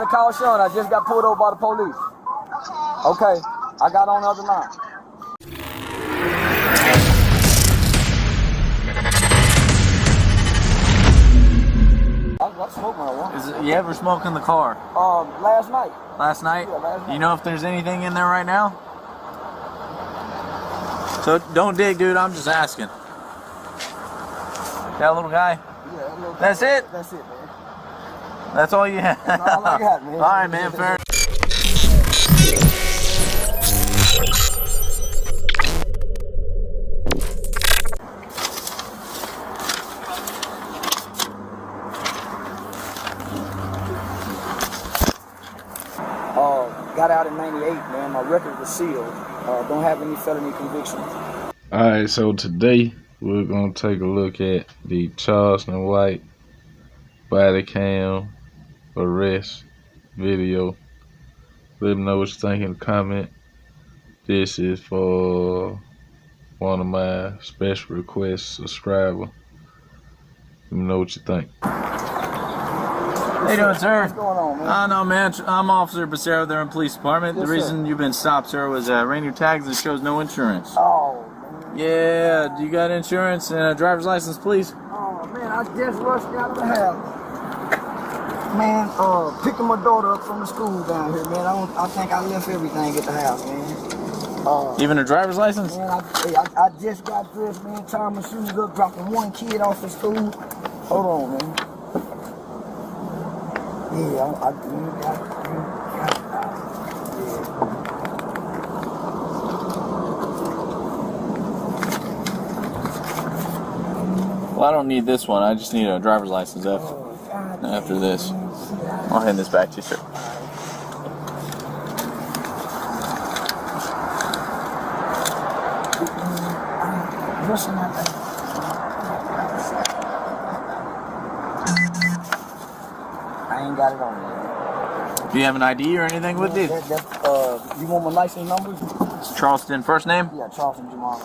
call Sean. I just got pulled over by the police. Okay, I got on the other line. I smoke marijuana. You ever smoke in the car? Last night. Last night? Yeah, last night. You know if there's anything in there right now? So don't dig, dude. I'm just asking. That little guy? Yeah, that little guy. That's it? That's it, man. That's all you have? That's all I got, man. All right, man. Fair. Got out in 98, man. My record was sealed. Don't have any felony convictions. Alright, so today we're going to take a look at the Charleston White BodyCam arrest video. Let me know what you think in the comment. This is for one of my special request subscribers. Let me know what you think. How you doing, sir? What's going on, man? No, man. I'm Officer Becerra there in Police Department. Yes, the reason you've been stopped, sir, was ran your tags that shows no insurance. Oh, man. Yeah, do you got insurance and a driver's license, please? Oh, man, I just rushed out the house. Man, picking my daughter up from the school down here, man. I think I left everything at the house, man. Even a driver's license? Man, I just got dressed, man, tying my shoes up, dropping one kid off at school. Hold on, man. Yeah, I Well, I don't need this one. I just need a driver's license after this. I'll hand this back to you, sir. I ain't got it on there. Do you have an ID or anything with you? You want my license numbers? It's Charleston, first name? Yeah, Charleston Jamal.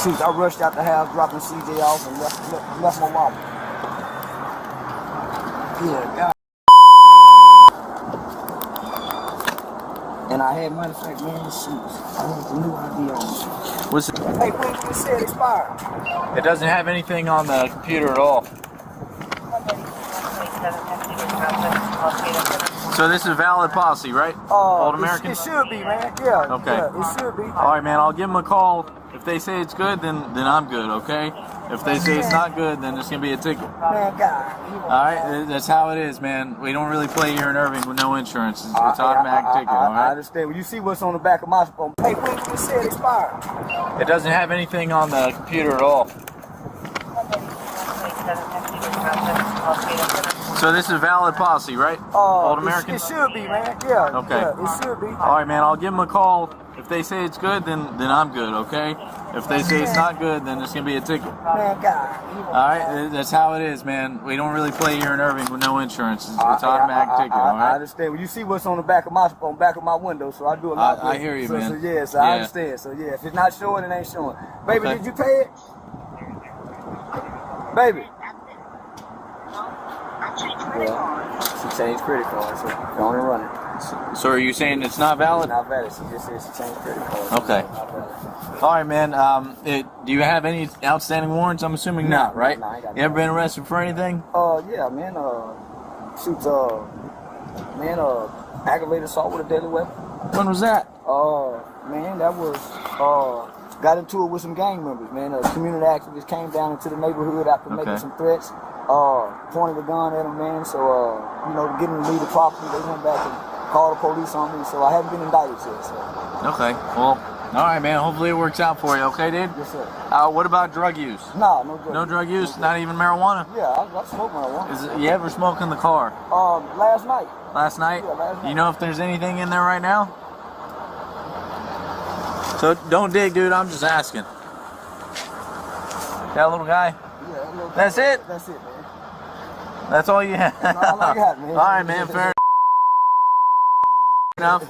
Shoot, I rushed out the house, dropping CJ off, and left my wallet. Yeah, God. And I had, matter of fact, man, shoes. I had the new ID on. What's it? Hey, when you said expired? It doesn't have anything on the computer at all. So this is valid policy, right? Old American? It should be, man. Yeah. Okay. Yeah, it should be. All right, man. I'll give them a call. If they say it's good, then I'm good, okay? If they say it's not good, then it's going to be a ticket. Man, God. All right? That's how it is, man. We don't really play here in Irving with no insurance. It's automatic ticket, all right? I understand. Well, you see what's on the back of my phone. Hey, when you said expired? It doesn't have anything on the computer at all. So this is valid policy, right? Old American? It should be, man. Yeah. Okay. Yeah, it should be. All right, man. I'll give them a call. If they say it's good, then I'm good, okay? If they say it's not good, then it's going to be a ticket. Man, God. All right? That's how it is, man. We don't really play here in Irving with no insurance. It's automatic ticket, all right? I understand. Well, you see what's on the back of my window, so I do a lot. I hear you, man. So, yeah, I understand. So, yeah, if it's not showing, it ain't showing. Baby, Okay. did you pay it? Baby. Yeah, she changed credit card, so go on and run it. So are you saying it's not valid? It's not valid. She just said she changed credit card. Okay. All right, man. Do you have any outstanding warrants? I'm assuming not, right? No, I ain't got You ever been arrested for anything? Yeah, man. Shoot, aggravated assault with a deadly weapon. When was that? Man, that was, got into it with some gang members, man. A community activist came down into the neighborhood after making some threats. Pointed a gun at them, man. So, to get them to leave the property, they went back and called the police on me. So I haven't been indicted yet. So. Okay. Well, all right, man. Hopefully it works out for you. Okay, dude? Yes, sir. What about drug use? No drug use. No drug use? Not even marijuana? Yeah, I smoke marijuana. You ever smoke in the car? Last night. Last night? Yeah, last night. You know if there's anything in there right now? So don't dig, dude. I'm just asking. That little guy? Yeah, that little guy. That's it? That's it, man. That's all you have? That's all I got, man. All right, man. Fair enough.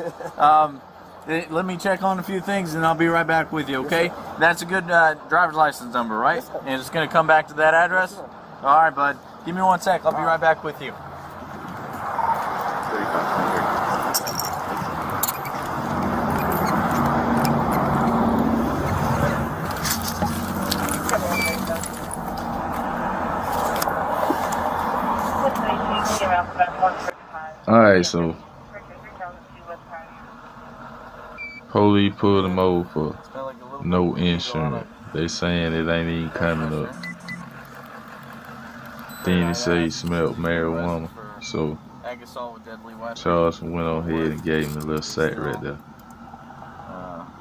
Let me check on a few things, and I'll be right back with you, okay? That's a good driver's license number, right? Yes, sir. And it's going to come back to that address? Yes, sir. All right, bud. Give me 1 sec. I'll be right back with you. Alright, so police pulled him over for no insurance. They saying it ain't even coming up. Then he said he smelled marijuana. So Charleston went on ahead and gave him a little sack right there.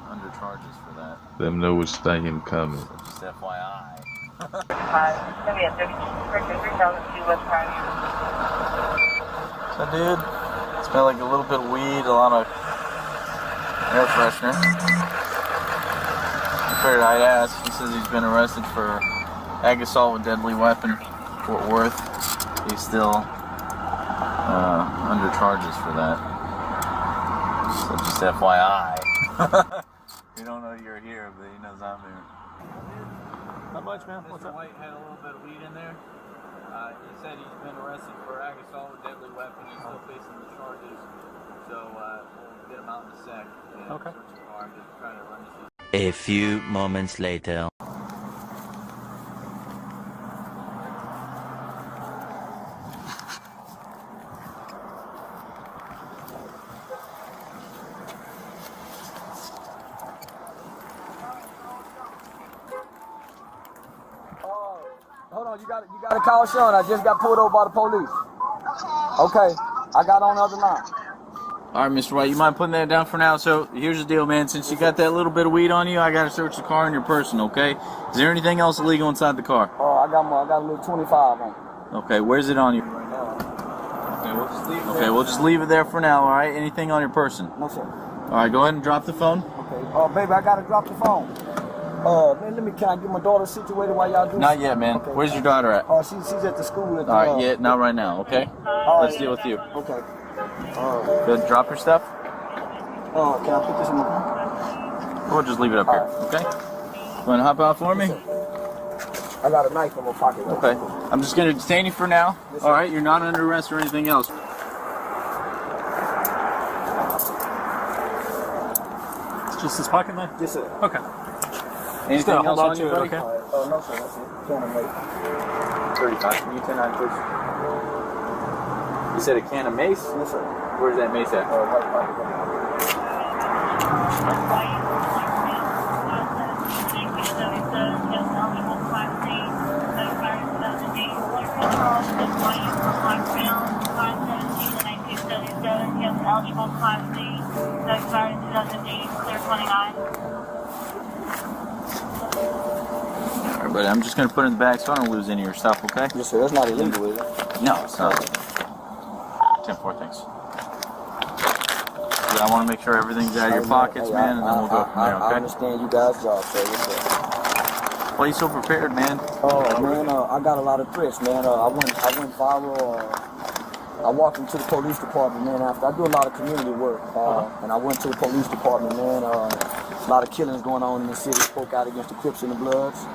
Under charges for that. Let them know what you think him coming. So just FYI. So dude, smell like a little bit of weed, a lot of air freshener. I figured I'd ask. He says he's been arrested for ag assault with deadly weapon, Fort Worth. He's still under charges for that. So just FYI. We don't know you're here, but he knows I'm here. Not much, man. What's Mr. up? White had a little bit of weed in there. He said he's been arrested for ag assault with deadly weapon. He's still facing the charges. So we'll get him out in a sec. And Okay. search the car and just try to run this. A few moments later. Hold on, you got to call Sean. I just got pulled over by the police. Okay, I got on the other line. All right, Mr. White, you mind putting that down for now? So here's the deal, man. Since you got that little bit of weed on you, I got to search the car and your person, okay? Is there anything else illegal inside the car? I got a little 25 on. Okay, where's it on you? Okay, we'll just leave it there for now, all right? Anything on your person? No, sir. All right, go ahead and drop the phone. Okay. Baby, I got to drop the phone. Man, can I get my daughter situated while y'all do? Not yet, man. Okay. Where's your daughter at? She's at the school. All right, yeah, not right now, okay? Let's deal with you. Okay. Good, drop your stuff. Can I put this in the... We'll just leave it up here, okay? You want to hop out for me? I got a knife in my pocket. Right? Okay. I'm just going to detain you for now. All right, you're not under arrest or anything else. It's just his pocket knife? Yes, sir. Okay. Anything Hold else on on to you, it, buddy? okay? No, sir, that's it. Can of mace. 35. You 10 push. You said a can of mace? Yes, sir. Where's that mace at? Right pocket. Eligible Class C, that expired in 2008, clear 29. Alright, buddy, I'm just going to put it in the bag so I don't lose any of your stuff, okay? Yes, sir. That's not illegal, is it? No, it's not. 10-4, thanks. But I want to make sure everything's out of your pockets, man, and then we'll go from there, I okay? understand you guys' job, sir. Yes, sir. Why are you so prepared, man? Man, I got a lot of threats, man. I went viral. I walked into the police department, man. After I do a lot of community work, and I went to the police department, man. A lot of killings going on in the city. Spoke out against the Crips and the Bloods.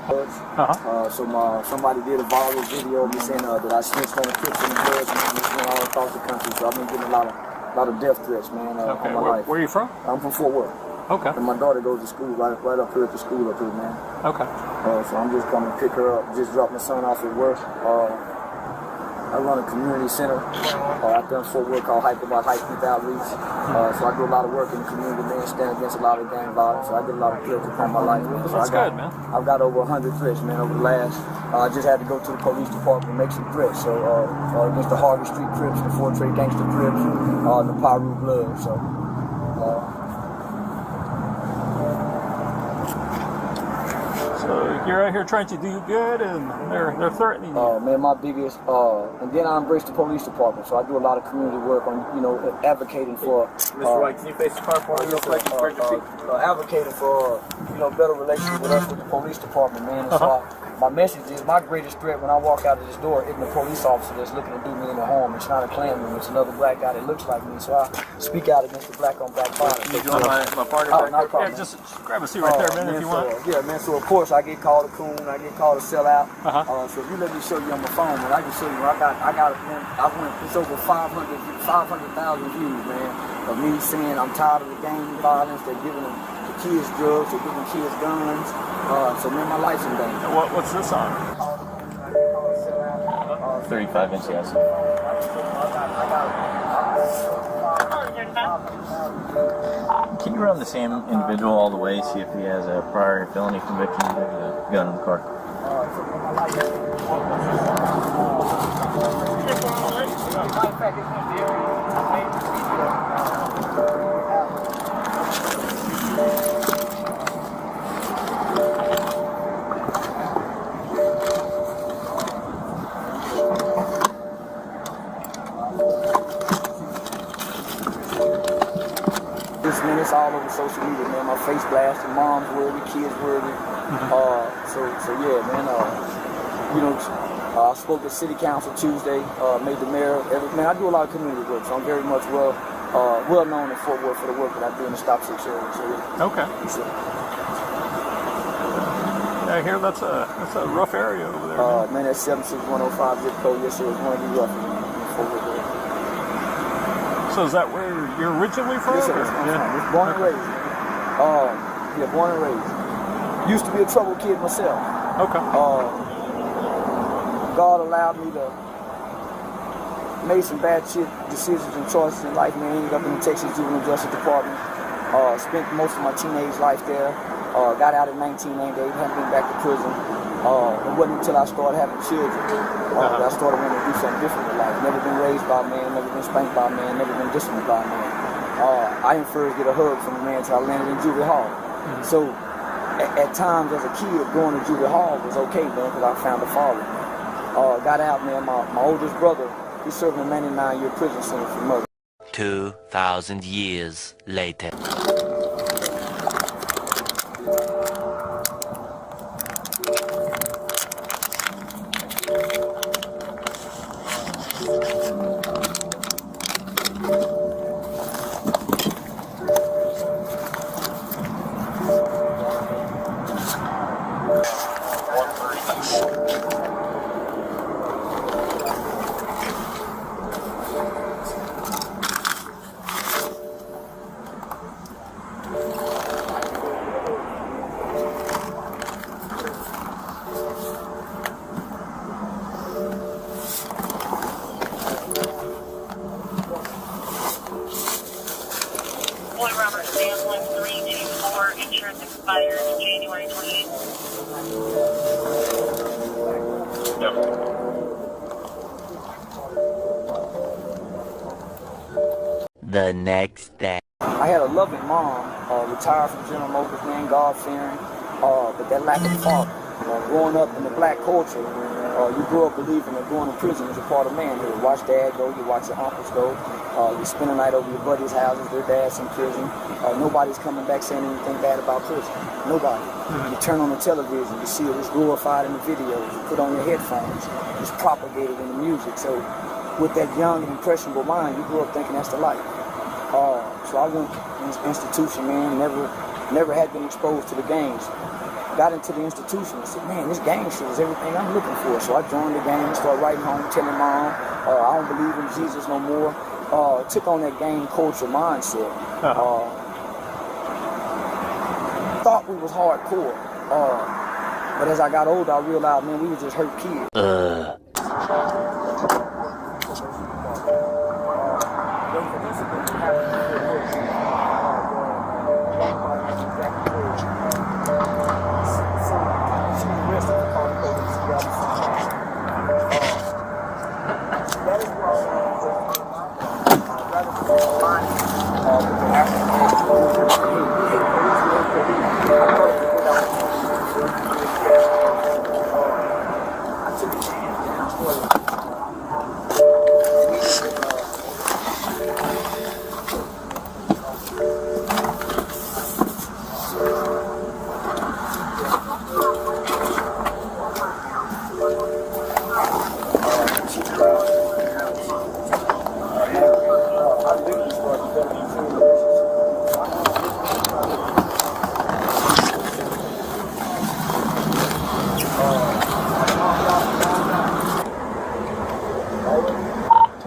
So somebody did a viral video of me saying that I snitched on the Crips and the Bloods, and this went all across the country. So I've been getting a lot of death threats, man. Okay. On my life. Where are you from? I'm from Fort Worth. Okay. And my daughter goes to school right up here at the school up here, man. Okay. So I'm just coming to pick her up. Just dropped my son off at work. I run a community center out there in Fort Worth called High Youth Outreach. So I do a lot of work in the community, man, stand against a lot of gang violence. So I get a lot of threats upon my life. So That's good, man. I've got over 100 threats, man, over the last. I just had to go to the police department and make some threats. So against the Harvey Street Crips, the Fort Trade Gangster Crips, the Pyru Blood. So. So you're out here trying to do good, and they're threatening you. Man, my biggest, and then I embraced the police department, so I do a lot of community work on, advocating for. Mr. White, can you face the car for me real quick? Advocating for, better relations with us with the police department, man. And so my message is my greatest threat when I walk out of this door isn't a police officer that's looking to do me any harm. It's not a Klansman. It's another black guy that looks like me. So I speak out against the black on black violence. Can you join my partner Oh, back no there? problem. Yeah, just grab a seat right there, man, if you want. Yeah, man. So of course I get called a coon. I get called a sellout. Uh-huh. So if you let me show you on my phone, man, I can show you. I went. It's over 500,000 views, man, of me saying I'm tired of the gang violence. They're giving the kids drugs. They're giving kids guns. So man, my life's in danger. What's this on? 35-inch, yes. Can you run the same individual all the way, see if he has a prior felony conviction? There's a gun in the car. Man, it's all over social media, man. My face blasted, mom's worthy, kids worthy. So yeah, man. I spoke at City Council Tuesday. Made the mayor. Man, I do a lot of community work, so I'm very much well known in Fort Worth for the work that I do in the Stop 6 area. So yeah. Okay. Yeah, I hear that's a rough area over there. Man, that's 76105 zip code. Yes, sir. It's one of the rough in Fort Worth. So is that where you're originally from? Yes, sir. Yeah. Born and raised. Yeah, born and raised. Used to be a troubled kid myself. Okay. God allowed me to make some bad shit decisions and choices in life, man. Ended up in the Texas Juvenile Justice Department. Spent most of my teenage life there. Got out in 1998, haven't been back to prison. It wasn't until I started having children that I started wanting to do something different in life. Never been raised by a man, never been spanked by a man, never been disciplined by a man. I didn't first get a hug from a man until I landed in juvie hall. So at times as a kid, going to juvie hall was okay, man, because I found a father. Got out, man. My oldest brother, he's serving a 99-year prison sentence for murder. 2,000 years later. Robert Stamp 1324, insurance expires January 28th. The next day. I had a loving mom, retired from General Motors, man, God-fearing, but that lack of father. Growing up in the black culture, you grew up believing that going to prison is a part of manhood. You watch dad go, you watch your uncles go, you spend a night over your buddies' houses, their dad's in prison. Nobody's coming back saying anything bad about prison. Nobody. You turn on the television, you see it was glorified in the videos, you put on your headphones, it's propagated in the music. So with that young and impressionable mind, you grew up thinking that's the life. So I went in this institution, man, never had been exposed to the gangs. Got into the institution and said, man, this gang shit is everything I'm looking for. So I joined the gang, started writing home, telling mom, I don't believe in Jesus no more. Took on that gang culture mindset. Thought we was hardcore. But as I got older, I realized, man, we were just hurt kids.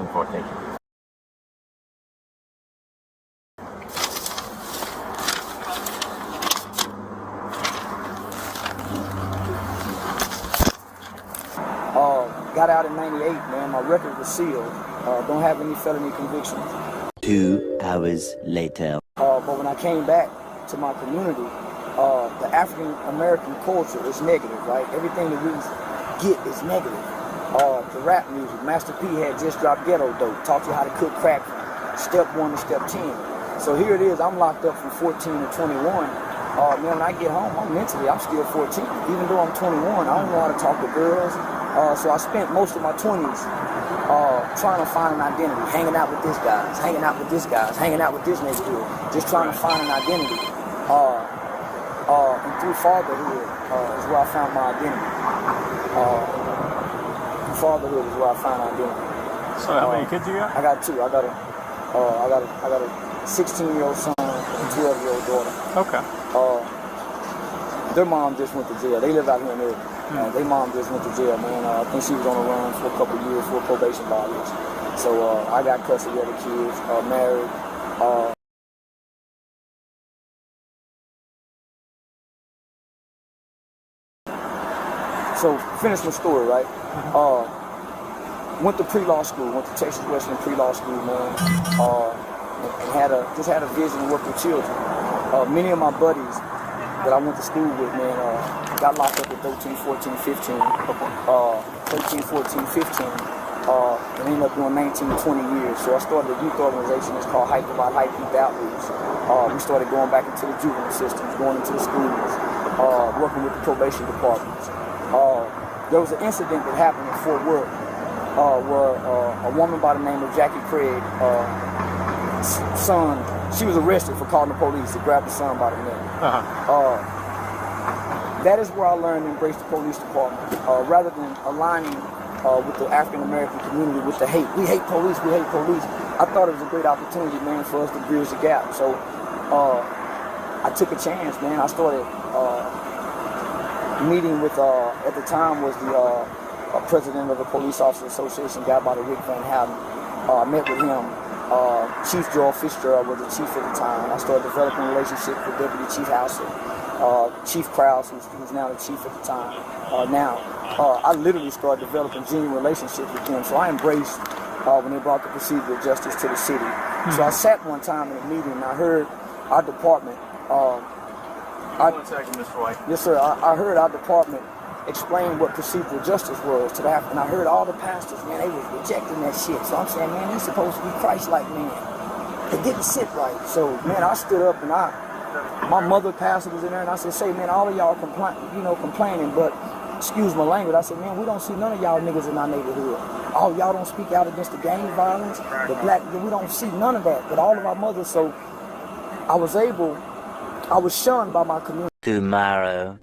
looking for. Thank you. Got out in '98, man. My record was sealed. Don't have any felony convictions. 2 hours later. But when I came back to my community, the African American culture is negative, right? Everything that we get is negative. The rap music, Master P had just dropped Ghetto Dope, taught you how to cook crack from step 1 to step 10. So here it is, I'm locked up from 14 to 21. Man, when I get home, I'm still 14. Even though I'm 21, I don't know how to talk to girls. So I spent most of my 20s trying to find an identity, hanging out with this guy, hanging out with this guy, hanging out with this neighborhood, just trying to find an identity. And through fatherhood is where I found my identity. Fatherhood is where I found identity. So how many kids you got? I got 2. I got a 16-year-old son and a 12-year-old daughter. Okay. Their mom just went to jail. They live out here in Irving. Their mom just went to jail, man. I think she was on the run for a couple of years for probation violation. So I got custody of the kids, married. So finish my story, right? Went to pre-law school, went to Texas Western pre-law school, man. And just had a vision to work with children. Many of my buddies that I went to school with, man, got locked up at 13, 14, 15, 13, 14, 15, and ended up doing 19 to 20 years. So I started a youth organization. It's called Hype About Hype Youth Outreach. We started going back into the juvenile systems, going into the schools, working with the probation departments. There was an incident that happened in Fort Worth where a woman by the name of Jackie Craig, son, she was arrested for calling the police to grab the son by the neck. That is where I learned to embrace the police department. Rather than aligning with the African American community with the hate. We hate police, we hate police. I thought it was a great opportunity, man, for us to bridge the gap. So I took a chance, man. I started meeting with, at the time was the president of the Police Officers Association, a guy by the Rick Van Houten. I met with him. Chief Joel Fitzgerald was the chief at the time. I started developing a relationship with Deputy Chief Hauser, Chief Krause, who's now the chief at the time. I literally started developing genuine relationships with them. So I embraced when they brought the procedural justice to the city. So I sat one time in a meeting and I heard our department. One second, Mr. White. Yes, sir. I heard our department explain what procedural justice was to that, and I heard all the pastors, man, they was rejecting that shit. So I'm saying, man, he's supposed to be Christ-like, man. It didn't sit right. So, man, I stood up and my mother pastor was in there, and I said, say, man, all of y'all complaining, but excuse my language. I said, man, we don't see none of y'all niggas in our neighborhood. All y'all don't speak out against the gang violence, the black, we don't see none of that. But all of our mothers, so I was shunned by my community. Tomorrow.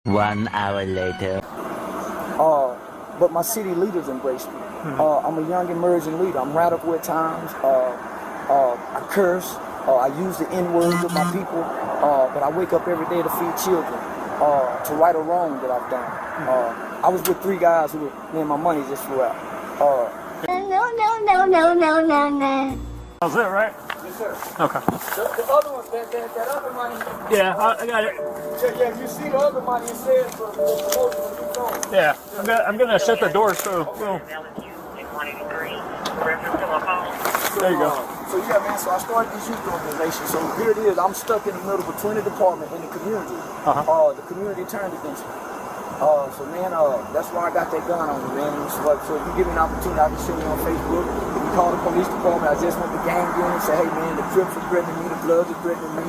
One hour later. But my city leaders embraced me. I'm a young emerging leader. I'm radical at times. I curse. I use the N-words with my people. But I wake up every day to feed children, to right a wrong that I've done. I was with 3 guys who, man, my money just flew out. No. How's that right? Yes, sir. Okay. The other one, that other money. Yeah, I got it. Yeah, you see the other money, it says for promotion when you go. Yeah, I'm gonna shut the door so we'll. There you go. So yeah, man. So I started this youth organization. So here it is. I'm stuck in the middle between the department and the community. The community turned against me. So man, that's why I got that gun on me, man. So if you give me an opportunity, I can show you on Facebook. If you call the police department, I just went to gang unit and say, hey man, the Crips are threatening me, the Bloods are threatening me.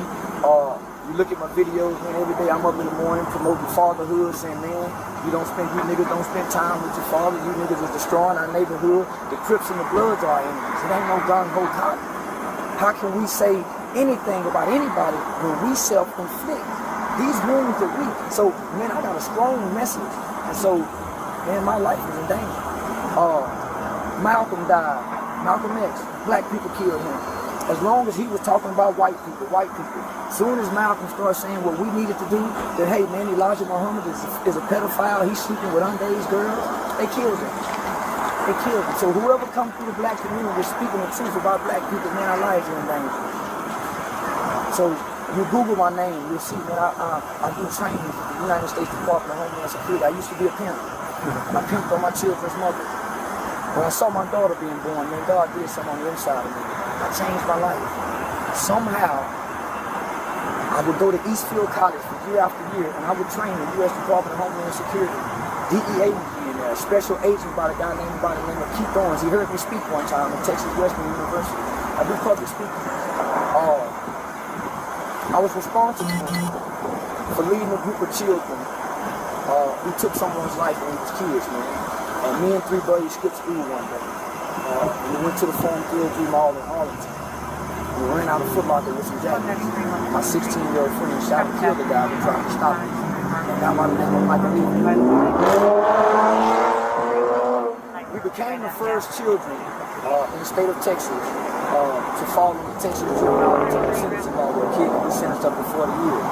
You look at my videos, man, every day I'm up in the morning promoting fatherhood, saying, man, you niggas don't spend time with your father. You niggas is destroying our neighborhood. The Crips and the Bloods are our enemies. It ain't no gung-ho cop. How can we say anything about anybody when we self-inflict these wounds that we... So, man, I got a strong message. And so, man, my life is in danger. Malcolm died. Malcolm X, black people killed him. As long as he was talking about white people. As soon as Malcolm started saying what we needed to do, that, hey, man, Elijah Muhammad is a pedophile, he's sleeping with underage girls, they killed him. So whoever comes through the black community is speaking the truth about black people, man, our lives are in danger. So you Google my name, you'll see, man, I do training with the United States Department of Homeland Security. I used to be a pimp. I pimped on my children's mother. When I saw my daughter being born, man, God did something on the inside of me. I changed my life. Somehow, I would go to Eastfield College for year after year, and I would train the U.S. Department of Homeland Security. DEA would be in there. A special agent by the name of Keith Owens. He heard me speak one time at Texas Western University. I do public speaking. I was responsible for leading a group of children who took someone's life when he was kids, man. Me and 3 buddies skipped school one day. We went to the Farm Field Mall in Arlington. We ran out of Foot Locker with some jackets. My 16-year-old friend shot and killed the guy who tried to stop me. Now my name was Michael Lee. We became the first children in the state of Texas to fall into Texas juvenile sentencing law where a kid can be sentenced up to 40 years.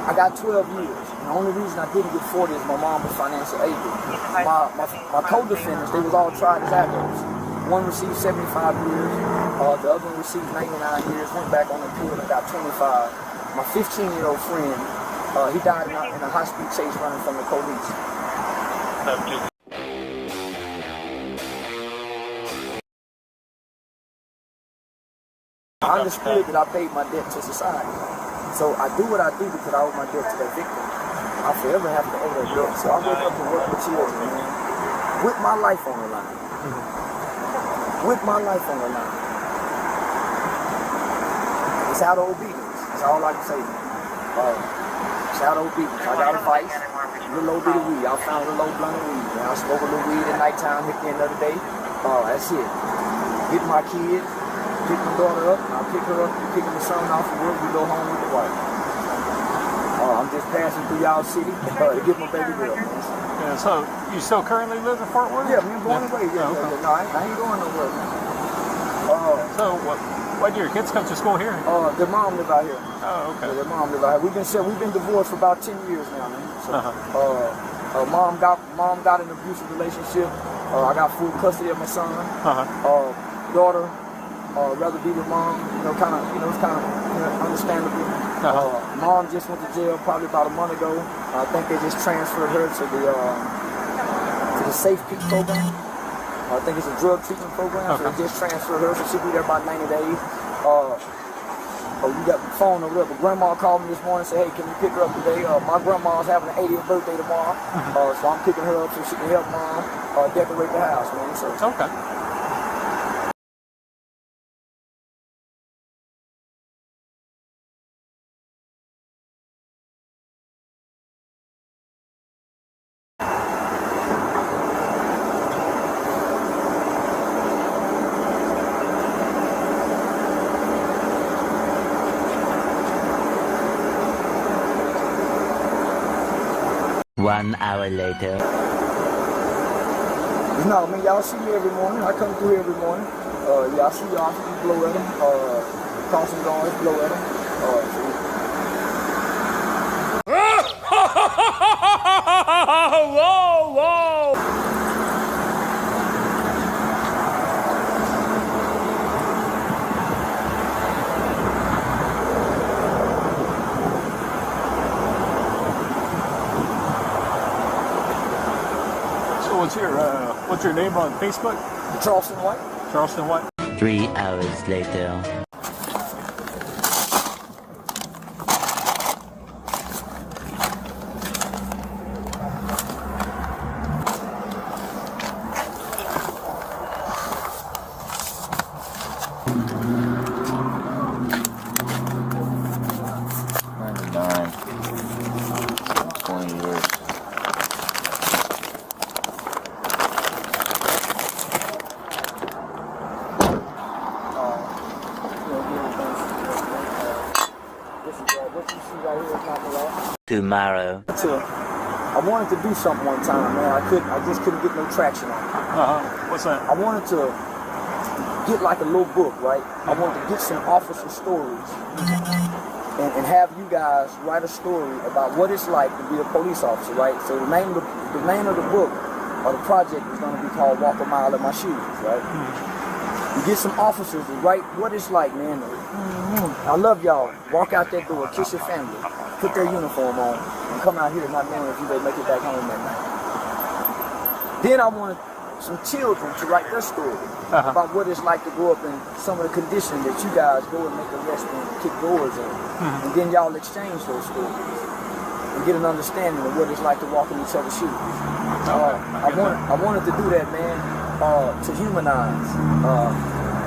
I got 12 years. The only reason I didn't get 40 is my mom was financial aid. My co-defendants, they was all tried as adults. One received 75 years, the other one received 99 years, went back on appeal and got 25. My 15-year-old friend, he died in a high-speed chase running from the police. I understood that I paid my debt to society. So I do what I do because I owe my debt to that victim. I forever have to owe that debt. So I wake up to work with children, man, with my life on the line. With my life on the line. It's out of obedience. That's all I can say. It's out of obedience. I got a vice, a little old bit of weed. I found a little old blunt of weed. Man. I smoke a little weed at nighttime, hit the end of the day. That's it. Get my kids, pick my daughter up, I'll pick her up, picking the son off from work, we go home with the wife. I'm just passing through y'all city to get my baby girl. Yeah, so you still currently live in Fort Worth? Yeah, man, born and raised. Yeah, okay. No, I ain't going nowhere. So what do your kids come to school here? Their mom live out here. Oh, okay. Yeah, their mom live out here. We've been divorced for about 10 years now, man. So, mom got an abusive relationship. I got full custody of my son. Daughter, rather be with mom. It's kind of understandable. Mom just went to jail probably about a month ago. I think they just transferred her to the Safe Peak program. I think it's a drug treatment program, so they just transferred her, so she'll be there about 90 days. We got the phone over there, but grandma called me this morning and said, hey, can you pick her up today? My grandma's having an 80th birthday tomorrow, so I'm picking her up so she can help mom decorate the house, man. So. Okay. One hour later. No, man, y'all see me every morning. I come through here every morning. Y'all see y'all blow at them. Crossing guards blow at them. Whoa, whoa! What's your name on Facebook? Charleston White. Charleston White. 3 hours later. Tomorrow. I wanted to do something one time, man. I just couldn't get no traction on it. What's that? I wanted to get like a little book, right? I wanted to get some officer stories and have you guys write a story about what it's like to be a police officer, right? So the name of the book or the project is going to be called Walk a Mile in My Shoes, right? You get some officers to write what it's like, man. I love y'all. Walk out that door, kiss your family, put their uniform on, and come out here not knowing if you may make it back home that night. Then I wanted some children to write their story about what it's like to grow up in some of the conditions that you guys go and make arrests in and kick doors in. And then y'all exchange those stories and get an understanding of what it's like to walk in each other's shoes. I wanted to do that, man, to humanize.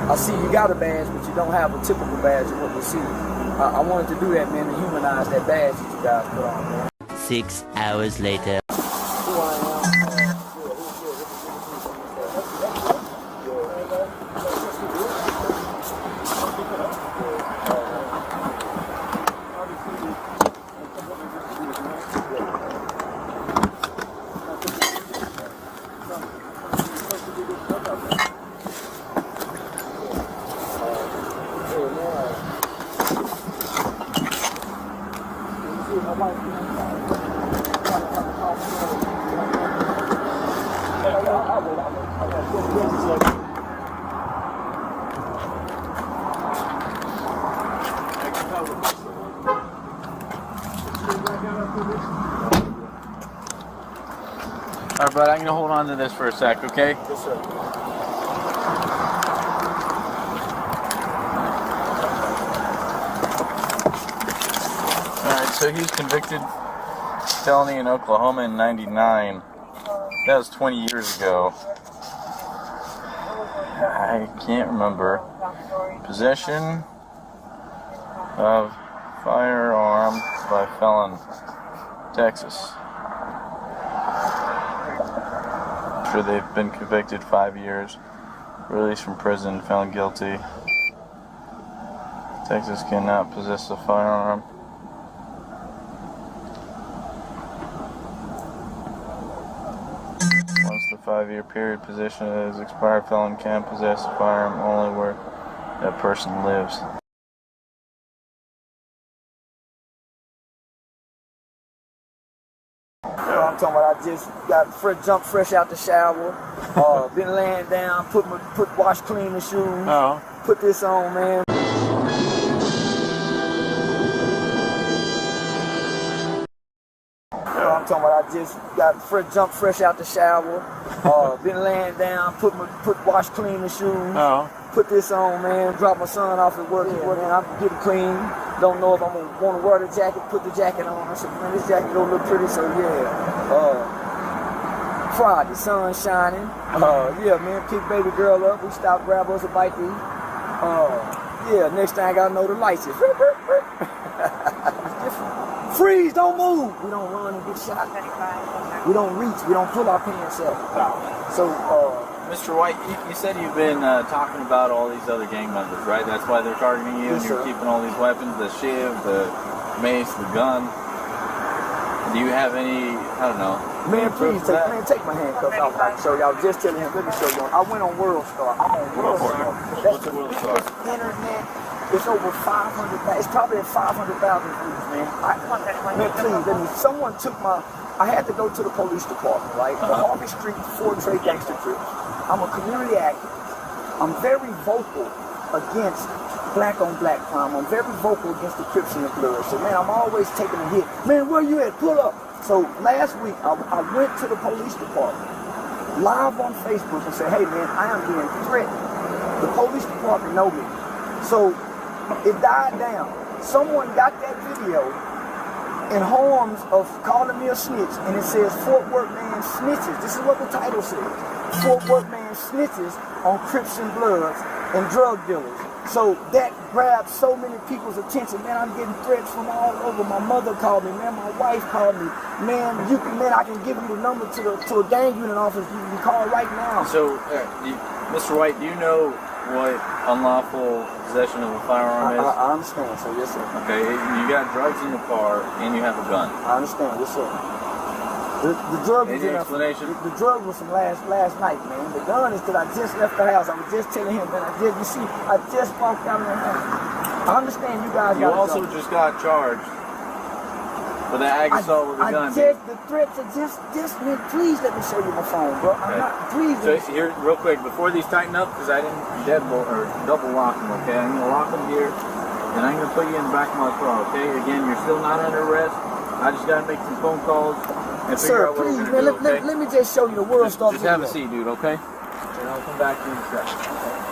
I see you got a badge, but you don't have a typical badge of what we see. I wanted to do that, man, to humanize that badge that you guys put on, man. 6 hours later. Who I am. All right, bud, I'm going to hold on to this for a sec, okay? Yes, sir. Alright, so he's convicted felony in Oklahoma in '99. That was 20 years ago. I can't remember. Possession of firearm by felon, Texas. After they've been convicted 5 years, released from prison, found guilty. Texas cannot possess a firearm. Once the 5-year period possession is expired, felon can possess a firearm only where that person lives. I'm talking about I just got jumped fresh out the shower, been laying down, wash clean the shoes, put this on, man. I'm talking about I just got jumped fresh out the shower, been laying down, wash clean the shoes, put this on, man. Drop my son off at work, and I'm getting clean. Don't know if I'm gonna want to wear the jacket, put the jacket on. I said, man, this jacket don't look pretty, so yeah. Friday, sun shining. Yeah, man, pick baby girl up. We stopped, grab us a bite to eat. Yeah, next thing I know, the lights is. Freeze, don't move. We don't run and get shot. We don't reach, we don't pull our pants up. So, Mr. White, you said you've been talking about all these other gang members, right? That's why they're targeting you, and you're keeping all these weapons, the shiv, the mace, the gun. Do you have any, I don't know. Man, please, take my handcuffs off. I can show y'all. Just telling him, let me show you. I went on World Star. I'm on World Star. What's World Star? Internet. It's over 500,000. It's probably at 500,000 views, man. Man, please, someone took my. I had to go to the police department, right? The Harvey Street Ford Trade Gangster Trip. I'm a community activist. I'm very vocal against black on black crime. I'm very vocal against the Crips and the Bloods. So, man, I'm always taking a hit. Man, where you at? Pull up. So last week, I went to the police department, live on Facebook, and said, hey, man, I am being threatened. The police department know me. So it died down. Someone got that video in harms of calling me a snitch, and it says Fort Worth man snitches. This is what the title says. Fort Worth man snitches on Crips and Bloods and drug dealers. So that grabbed so many people's attention. Man, I'm getting threats from all over. My mother called me, man. My wife called me. Man, I can give you the number to a gang unit office. You can call right now. So, Mr. White, do you know what unlawful possession of a firearm is? I understand, sir. Yes, sir. Okay, you got drugs in the car and you have a gun. I understand. Yes, sir. The drug was Any explanation? The drug was from last night, man. The gun is that I just left the house. I was just telling him that I just walked out of the house. I understand you guys You also just got charged for the ag assault with a gun. The threats are just, man, please let me show you my phone, bro. Okay. I'm not, please. So here, real quick, before these tighten up, because I didn't double lock them, okay? I'm gonna lock them here, and I'm gonna put you in the back of my car, okay? Again, you're still not under arrest. I just gotta make some phone calls and figure out what we're gonna do, okay? Let me just show you the world stuff. Just have a seat, dude, okay? And I'll come back in a second.